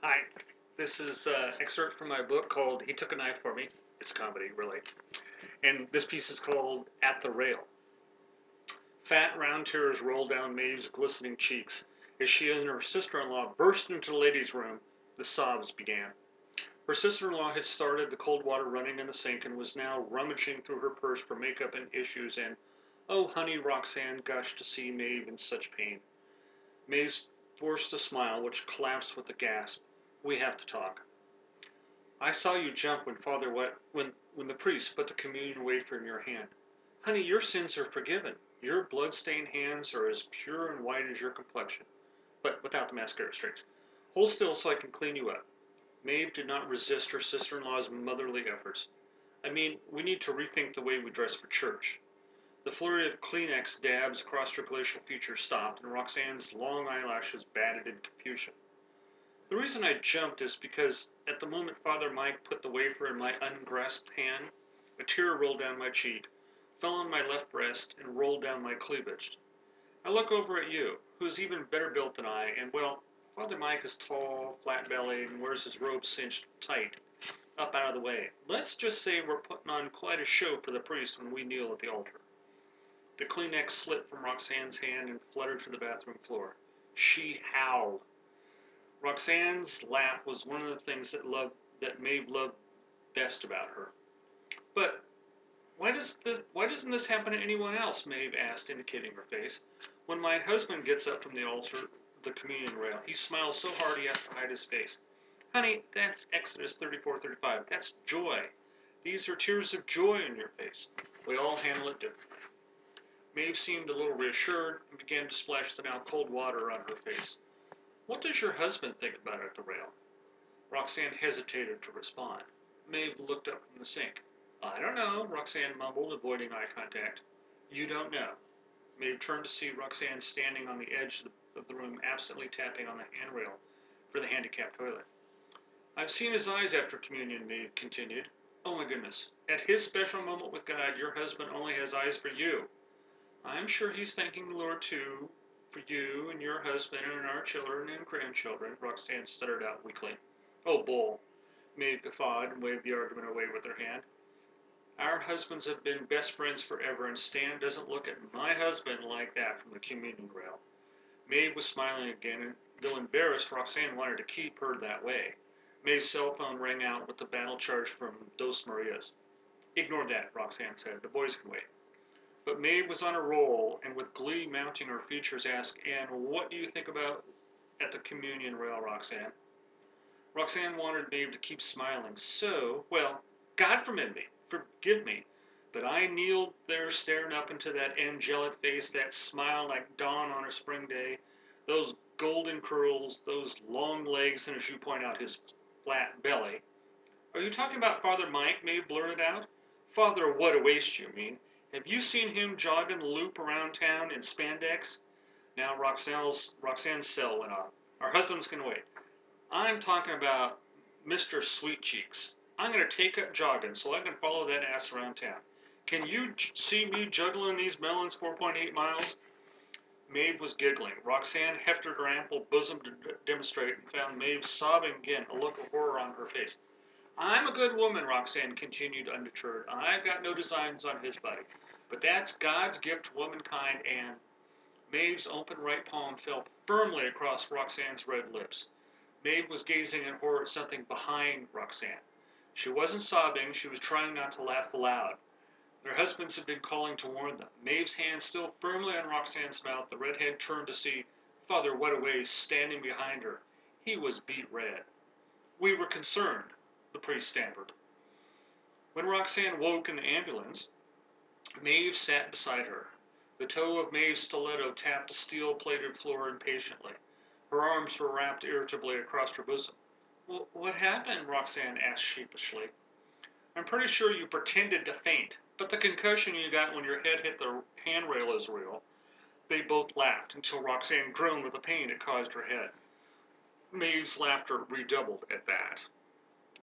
Hi, this is an excerpt from my book called He Took a Knife for Me. It's a comedy, really. And this piece is called At the Rail. Fat, round tears rolled down Maeve's glistening cheeks. As she and her sister-in-law burst into the ladies' room, the sobs began. Her sister-in-law had started the cold water running in the sink and was now rummaging through her purse for makeup and issues, and, "Oh, honey," Roxanne gushed to see Maeve in such pain. Maeve forced a smile, which collapsed with a gasp. "We have to talk. I saw you jump when when the priest put the communion wafer in your hand. Honey, your sins are forgiven. Your blood-stained hands are as pure and white as your complexion, but without the mascara streaks. Hold still so I can clean you up." Maeve did not resist her sister-in-law's motherly efforts. "I mean, we need to rethink the way we dress for church." The flurry of Kleenex dabs across her glacial features stopped, and Roxanne's long eyelashes batted in confusion. "The reason I jumped is because at the moment Father Mike put the wafer in my ungrasped hand, a tear rolled down my cheek, fell on my left breast, and rolled down my cleavage. I look over at you, who is even better built than I, and, well, Father Mike is tall, flat-bellied, and wears his robe cinched tight, up out of the way. Let's just say we're putting on quite a show for the priest when we kneel at the altar." The Kleenex slipped from Roxanne's hand and fluttered to the bathroom floor. She howled. Roxanne's laugh was one of the things that Maeve loved best about her. "But why doesn't this happen to anyone else?" Maeve asked, indicating her face. "When my husband gets up from the altar, the communion rail, he smiles so hard he has to hide his face. Honey, that's Exodus 34:35. That's joy. These are tears of joy in your face. We all handle it differently." Maeve seemed a little reassured and began to splash the now cold water on her face. "What does your husband think about it at the rail?" Roxanne hesitated to respond. Maeve looked up from the sink. "I don't know," Roxanne mumbled, avoiding eye contact. "You don't know." Maeve turned to see Roxanne standing on the edge of the room, absently tapping on the handrail for the handicapped toilet. "I've seen his eyes after communion," Maeve continued. "Oh my goodness. At his special moment with God, your husband only has eyes for you. I'm sure he's thanking the Lord, too, for you and your husband and our children and grandchildren," Roxanne stuttered out weakly. "Oh, bull," Maeve guffawed and waved the argument away with her hand. "Our husbands have been best friends forever, and Stan doesn't look at my husband like that from the communion rail." Maeve was smiling again, and though embarrassed, Roxanne wanted to keep her that way. Maeve's cell phone rang out with the battle charge from Dos Marias. "Ignore that," Roxanne said. "The boys can wait." But Maeve was on a roll, and with glee mounting her features, asked, "And what do you think about at the communion rail, Roxanne?" Roxanne wanted Maeve to keep smiling. "So, well, God forgive me, but I kneeled there staring up into that angelic face, that smile like dawn on a spring day, those golden curls, those long legs, and, as you point out, his flat belly." "Are you talking about Father Mike?" Maeve blurted out. "Father what a waste, you mean. Have you seen him jogging the loop around town in spandex?" Now Roxanne's cell went off. "Our husbands can wait. I'm talking about Mr. Sweet Cheeks. I'm going to take up jogging so I can follow that ass around town. Can you see me juggling these melons 4.8 miles?" Maeve was giggling. Roxanne hefted her ample bosom to demonstrate and found Maeve sobbing again, a look of horror on her face. "I'm a good woman," Roxanne continued undeterred. "I've got no designs on his body. But that's God's gift to womankind, and—" Maeve's open right palm fell firmly across Roxanne's red lips. Maeve was gazing in horror at something behind Roxanne. She wasn't sobbing. She was trying not to laugh aloud. Their husbands had been calling to warn them. Maeve's hand still firmly on Roxanne's mouth, the redhead turned to see Father Wetaway standing behind her. He was beet red. "We were concerned," the priest stammered. When Roxanne woke in the ambulance, Maeve sat beside her. The toe of Maeve's stiletto tapped the steel-plated floor impatiently. Her arms were wrapped irritably across her bosom. "What happened?" Roxanne asked sheepishly. "I'm pretty sure you pretended to faint, but the concussion you got when your head hit the handrail is real." They both laughed until Roxanne groaned with the pain it caused her head. Maeve's laughter redoubled at that.